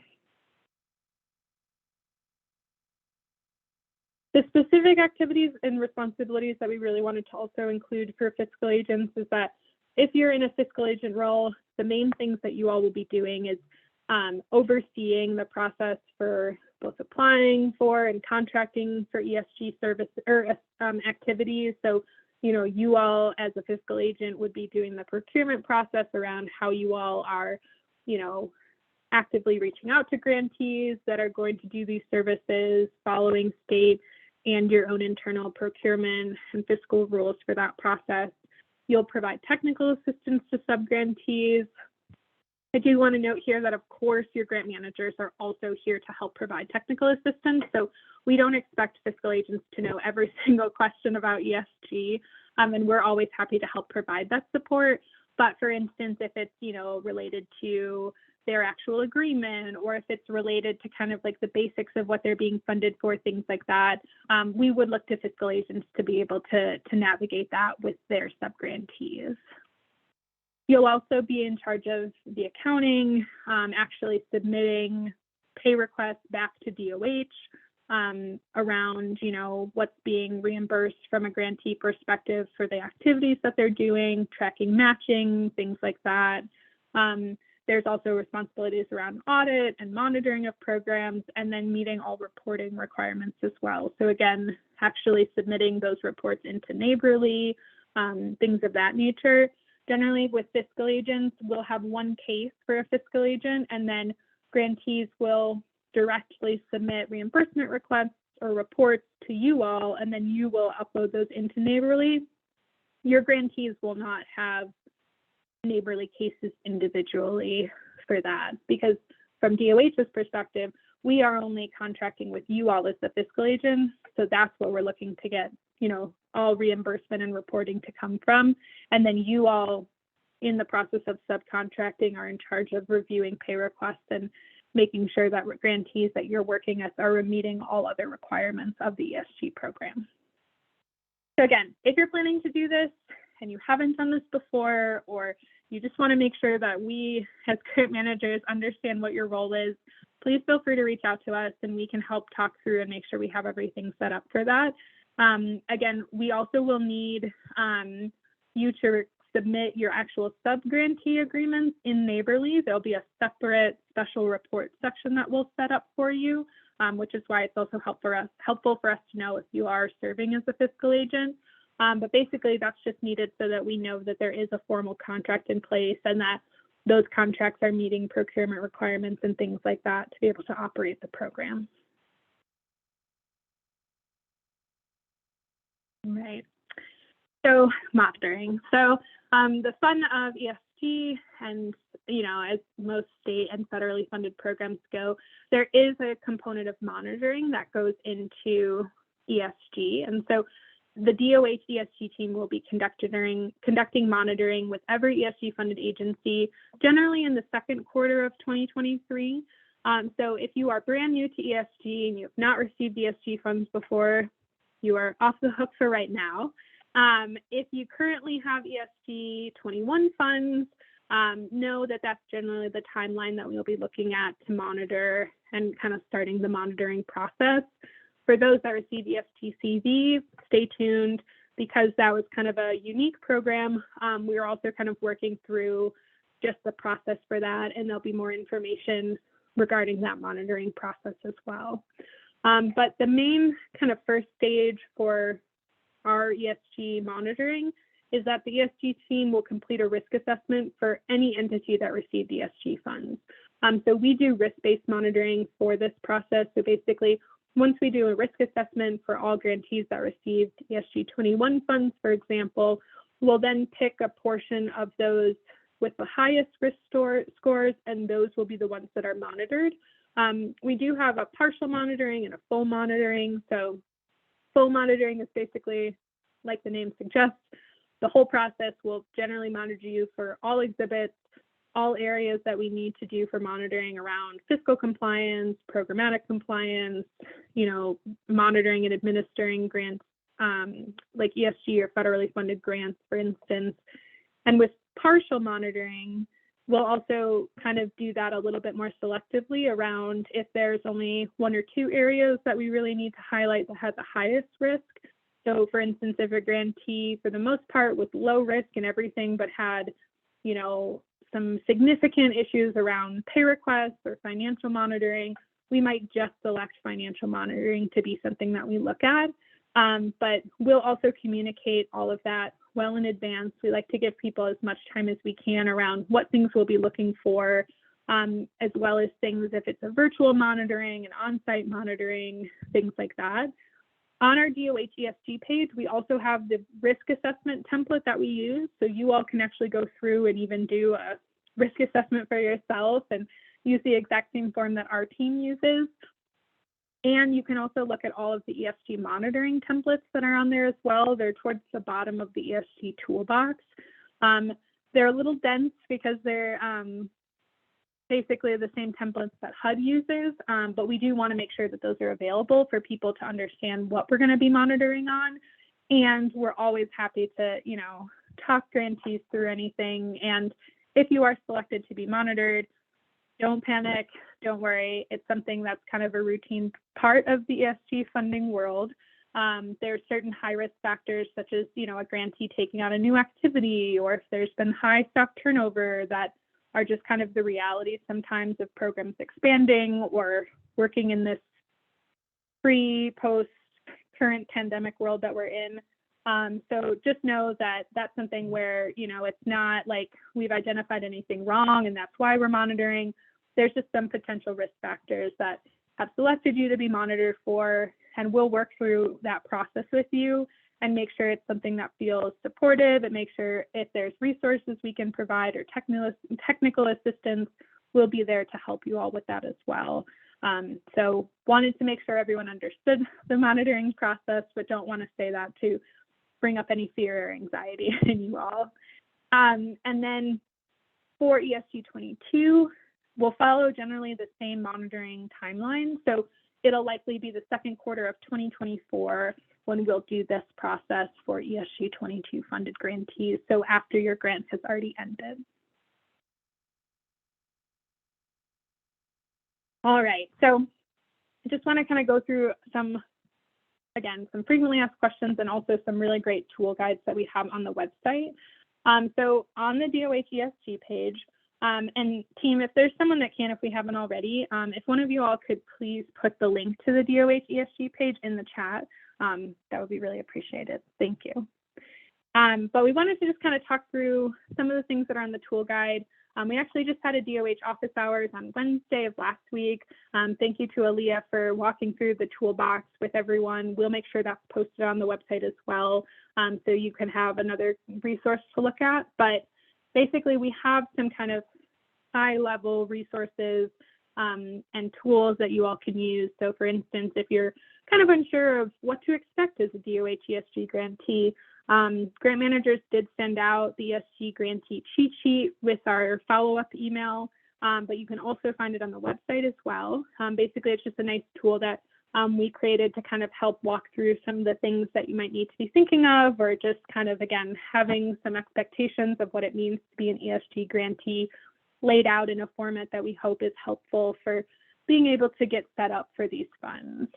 The specific activities and responsibilities that we really wanted to also include for fiscal agents is that if you're in a fiscal agent role, the main things that you all will be doing is overseeing the process for both applying for and contracting for ESG service or activities. So, you all as a fiscal agent would be doing the procurement process around how you all are, actively reaching out to grantees that are going to do these services, following state and your own internal procurement and fiscal rules for that process. You'll provide technical assistance to sub-grantees. I do want to note here that, of course, your grant managers are also here to help provide technical assistance. So we don't expect fiscal agents to know every single question about ESG, and we're always happy to help provide that support. But for instance, if it's, related to their actual agreement, or if it's related to kind of like the basics of what they're being funded for, things like that, we would look to fiscal agents to be able to navigate that with their sub-grantees. You'll also be in charge of the accounting, actually submitting pay requests back to DOH around, what's being reimbursed from a grantee perspective for the activities that they're doing, tracking matching, things like that. There's also responsibilities around audit and monitoring of programs, and then meeting all reporting requirements as well. So again, actually submitting those reports into Neighborly, things of that nature. Generally with fiscal agents, we'll have one case for a fiscal agent, and then grantees will directly submit reimbursement requests or reports to you all, and then you will upload those into Neighborly. Your grantees will not have Neighborly cases individually for that, because from DOH's perspective, we are only contracting with you all as the fiscal agent. So that's what we're looking to get, all reimbursement and reporting to come from. And then you all, in the process of subcontracting, are in charge of reviewing pay requests and making sure that grantees that you're working with are meeting all other requirements of the ESG program. So again, if you're planning to do this and you haven't done this before, or you just want to make sure that we as grant managers understand what your role is, please feel free to reach out to us and we can help talk through and make sure we have everything set up for that. Again, we also will need you to submit your actual sub-grantee agreements in Neighborly. There'll be a separate special report section that we'll set up for you, which is why it's also helpful for us to know if you are serving as a fiscal agent. But basically, that's just needed so that we know that there is a formal contract in place and that those contracts are meeting procurement requirements and things like that to be able to operate the program. Right. So monitoring. So the fun of ESG, and as most state and federally funded programs go, there is a component of monitoring that goes into ESG. And so the DOH ESG team will be conducting monitoring with every ESG funded agency, generally in the second quarter of 2023. So if you are brand new to ESG and you have not received ESG funds before, you are off the hook for right now. If you currently have ESG 21 funds, know that that's generally the timeline that we'll be looking at to monitor and kind of starting the monitoring process. For those that receive ESG-CV, stay tuned, because that was kind of a unique program. We are also kind of working through just the process for that, and there'll be more information regarding that monitoring process as well. But the main kind of first stage for our ESG monitoring is that the ESG team will complete a risk assessment for any entity that received ESG funds. So we do risk-based monitoring for this process. So basically, once we do a risk assessment for all grantees that received ESG 21 funds, for example, we'll then pick a portion of those with the highest risk scores, and those will be the ones that are monitored. We do have a partial monitoring and a full monitoring. So full monitoring is basically, like the name suggests, the whole process will generally monitor you for all exhibits, all areas that we need to do for monitoring around fiscal compliance, programmatic compliance, monitoring and administering grants, like ESG or federally funded grants, for instance. And with partial monitoring, we'll also kind of do that a little bit more selectively around if there's only one or two areas that we really need to highlight that have the highest risk. So for instance, if a grantee, for the most part, was low risk and everything, but had, some significant issues around pay requests or financial monitoring, we might just select financial monitoring to be something that we look at. But we'll also communicate all of that well in advance. We like to give people as much time as we can around what things we'll be looking for, as well as things if it's a virtual monitoring and on-site monitoring, things like that. On our DOH ESG page, we also have the risk assessment template that we use. So you all can actually go through and even do a risk assessment for yourself and use the exact same form that our team uses. And you can also look at all of the ESG monitoring templates that are on there as well. They're towards the bottom of the ESG toolbox. They're a little dense because they're basically the same templates that HUD uses, but we do want to make sure that those are available for people to understand what we're going to be monitoring on. And we're always happy to, talk grantees through anything. And if you are selected to be monitored, don't panic, don't worry. It's something that's kind of a routine part of the ESG funding world. There are certain high risk factors such as, a grantee taking on a new activity, or if there's been high staff turnover that are just kind of the reality sometimes of programs expanding or working in this pre-post current pandemic world that we're in. So just know that that's something where, it's not like we've identified anything wrong and that's why we're monitoring. There's just some potential risk factors that have selected you to be monitored for, and we'll work through that process with you and make sure it's something that feels supportive, and make sure if there's resources we can provide or technical assistance, we'll be there to help you all with that as well. So wanted to make sure everyone understood the monitoring process, but don't want to say that to bring up any fear or anxiety in you all. And then for ESG 22, we'll follow generally the same monitoring timeline. So it'll likely be the second quarter of 2024 when we'll do this process for ESG 22 funded grantees. So after your grant has already ended. All right, so I just want to kind of go through some frequently asked questions and also some really great tool guides that we have on the website. So on the DOH ESG page, and team, if there's someone that can, if we haven't already, if one of you all could please put the link to the DOH ESG page in the chat, that would be really appreciated. Thank you. But we wanted to just kind of talk through some of the things that are on the tool guide. We actually just had a DOH office hours on Wednesday of last week. Thank you to Aaliyah for walking through the toolbox with everyone. We'll make sure that's posted on the website as well, so you can have another resource to look at. But basically, we have some kind of high-level resources and tools that you all can use. So for instance, if you're kind of unsure of what to expect as a DOH ESG grantee, grant managers did send out the ESG grantee cheat sheet with our follow-up email, but you can also find it on the website as well. Basically, it's just a nice tool that we created to kind of help walk through some of the things that you might need to be thinking of, or just kind of, again, having some expectations of what it means to be an ESG grantee laid out in a format that we hope is helpful for being able to get set up for these funds.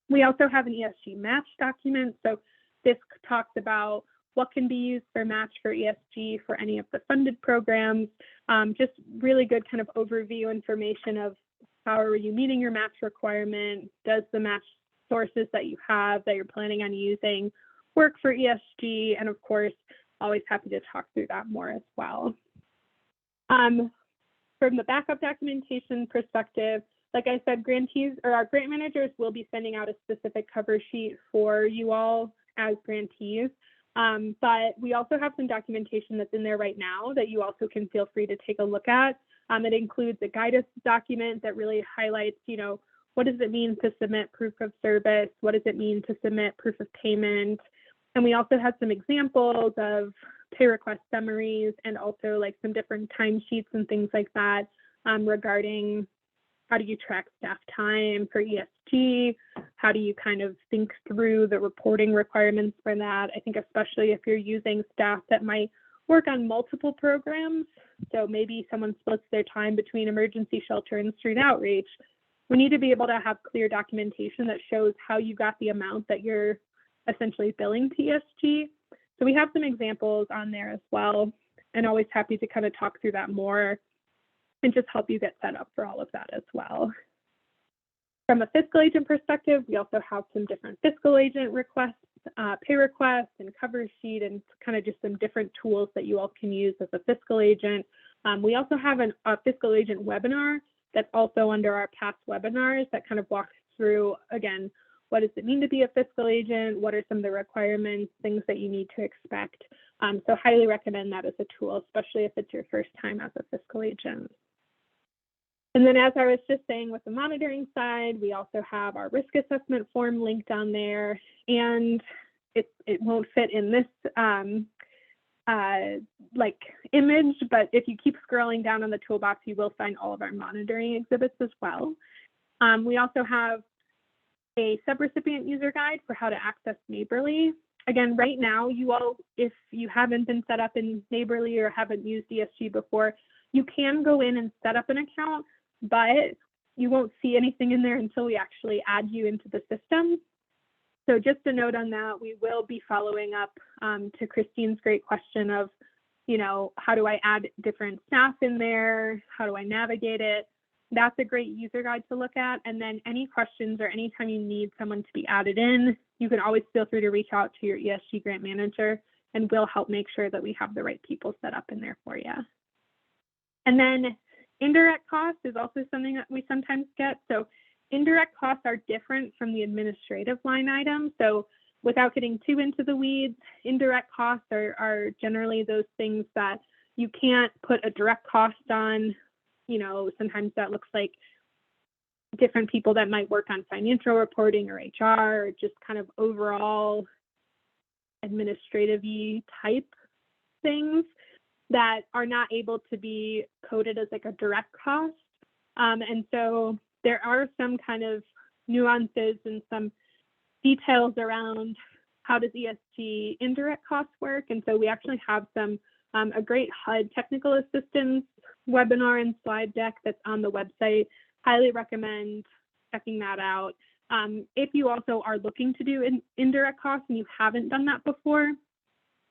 We also have an ESG match document. So this talks about what can be used for match for ESG for any of the funded programs. Just really good kind of overview information of how are you meeting your match requirement? Does the match sources that you have that you're planning on using work for ESG? And of course, always happy to talk through that more as well. From the backup documentation perspective, like I said, grantees or our grant managers will be sending out a specific cover sheet for you all as grantees. But we also have some documentation that's in there right now that you also can feel free to take a look at. It includes a guidance document that really highlights, what does it mean to submit proof of service? What does it mean to submit proof of payment? And we also have some examples of pay request summaries and also like some different timesheets and things like that regarding how do you track staff time for ESG? How do you kind of think through the reporting requirements for that? I think especially if you're using staff that might work on multiple programs. So maybe someone splits their time between emergency shelter and street outreach. We need to be able to have clear documentation that shows how you got the amount that you're essentially billing to ESG. So we have some examples on there as well. and always happy to kind of talk through that more and just help you get set up for all of that as well. From a fiscal agent perspective, we also have some different fiscal agent requests, pay requests and cover sheet, and kind of just some different tools that you all can use as a fiscal agent. We also have a fiscal agent webinar that's also under our past webinars that kind of walks through, again, what does it mean to be a fiscal agent? What are some of the requirements, things that you need to expect? So highly recommend that as a tool, especially if it's your first time as a fiscal agent. And then as I was just saying with the monitoring side, we also have our risk assessment form linked on there, and it won't fit in this like image, but if you keep scrolling down on the toolbox, you will find all of our monitoring exhibits as well. We also have a subrecipient user guide for how to access Neighborly. Again, right now, you all, if you haven't been set up in Neighborly or haven't used ESG before, you can go in and set up an account, but you won't see anything in there until we actually add you into the system. So just a note on that, we will be following up to Christine's great question of, you know, how do I add different staff in there? How do I navigate it? That's a great user guide to look at. And then any questions or anytime you need someone to be added in, you can always feel free to reach out to your ESG grant manager, and we'll help make sure that we have the right people set up in there for you. And then indirect costs is also something that we sometimes get. So indirect costs are different from the administrative line item. So without getting too into the weeds, indirect costs are generally those things that you can't put a direct cost on. You know, sometimes that looks like different people that might work on financial reporting or HR, or just kind of overall administrative-y type things that are not able to be coded as like a direct cost. And so there are some kind of nuances and some details around how does ESG indirect costs work. And so we actually have some a great HUD technical assistance webinar and slide deck that's on the website. Highly recommend checking that out. If you also are looking to do indirect costs and you haven't done that before,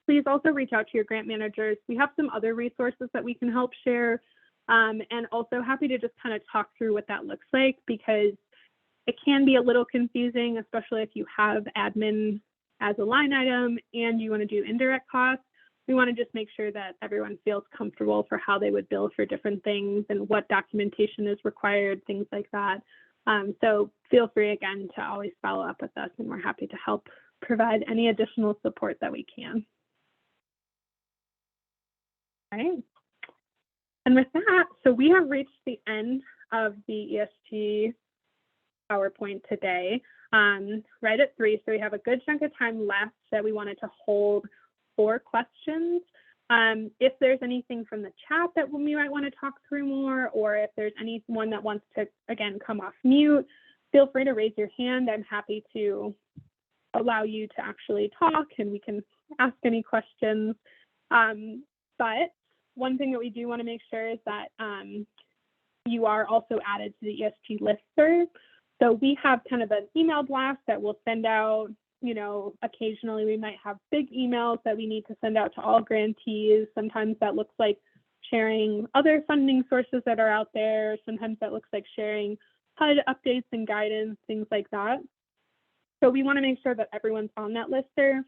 please also reach out to your grant managers. We have some other resources that we can help share, and also happy to just kind of talk through what that looks like, because it can be a little confusing, especially if you have admin as a line item and you want to do indirect costs. We want to just make sure that everyone feels comfortable for how they would bill for different things and what documentation is required, things like that. So feel free again to always follow up with us, and we're happy to help provide any additional support that we can. All right. And with that, so we have reached the end of the ESG PowerPoint today, right at 3. So we have a good chunk of time left that we wanted to hold for questions. If there's anything from the chat that we might want to talk through more, or if there's anyone that wants to, again, come off mute, feel free to raise your hand. I'm happy to allow you to actually talk and we can ask any questions. But one thing that we do want to make sure is that you are also added to the ESG listserv. So we have kind of an email blast that we'll send out. You know, occasionally we might have big emails that we need to send out to all grantees. Sometimes that looks like sharing other funding sources that are out there. Sometimes that looks like sharing HUD updates and guidance, things like that. So we want to make sure that everyone's on that listserv.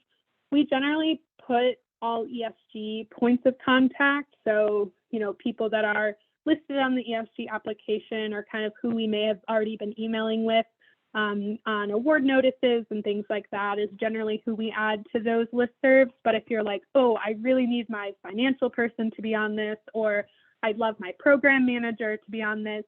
We generally put all ESG points of contact. So, you know, people that are listed on the ESG application or kind of who we may have already been emailing with on award notices and things like that is generally who we add to those listservs. But if you're like, oh, I really need my financial person to be on this, or I'd love my program manager to be on this,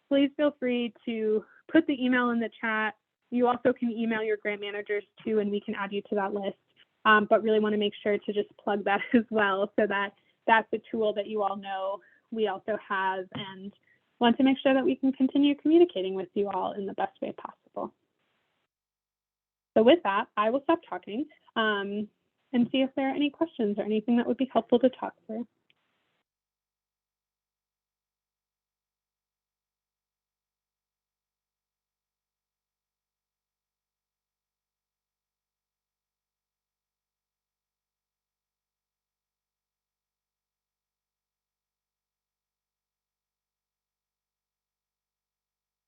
please feel free to put the email in the chat. You also can email your grant managers too, and we can add you to that list. But really want to make sure to just plug that as well, so that that's a tool that you all know we also have, and want to make sure that we can continue communicating with you all in the best way possible. So with that, I will stop talking and see if there are any questions or anything that would be helpful to talk through.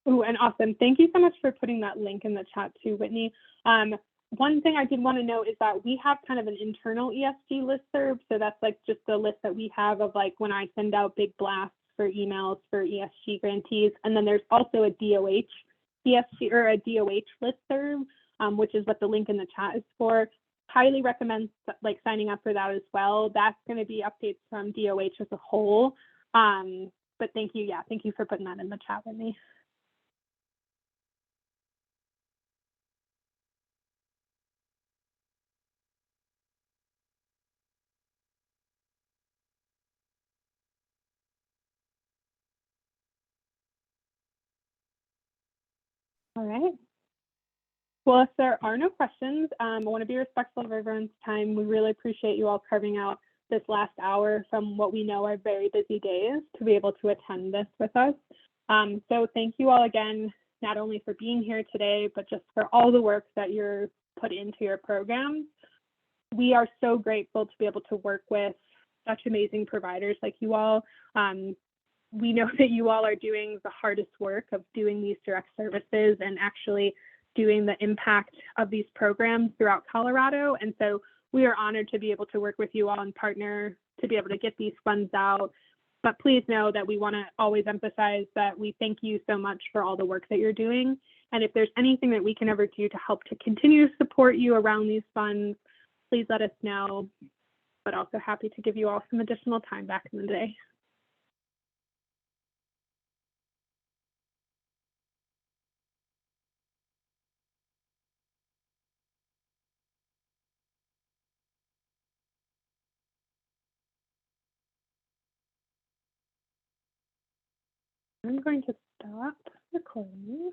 Oh, and awesome. Thank you so much for putting that link in the chat too, Whitney. One thing I did want to note is that we have kind of an internal ESG listserv. So that's like just the list that we have of like when I send out big blasts for emails for ESG grantees. And then there's also a DOH ESG or a DOH listserv, which is what the link in the chat is for. Highly recommend like signing up for that as well. That's going to be updates from DOH as a whole. But thank you. Yeah, thank you for putting that in the chat with me. All right. Well, if there are no questions, I want to be respectful of everyone's time. We really appreciate you all carving out this last hour from what we know are very busy days to be able to attend this with us. So thank you all again, not only for being here today, but just for all the work that you're put into your programs. We are so grateful to be able to work with such amazing providers like you all. We know that you all are doing the hardest work of doing these direct services and actually doing the impact of these programs throughout Colorado. And so we are honored to be able to work with you all and partner to be able to get these funds out. But please know that we want to always emphasize that we thank you so much for all the work that you're doing. And if there's anything that we can ever do to help to continue to support you around these funds, please let us know, but also happy to give you all some additional time back in the day. I'm going to stop recording.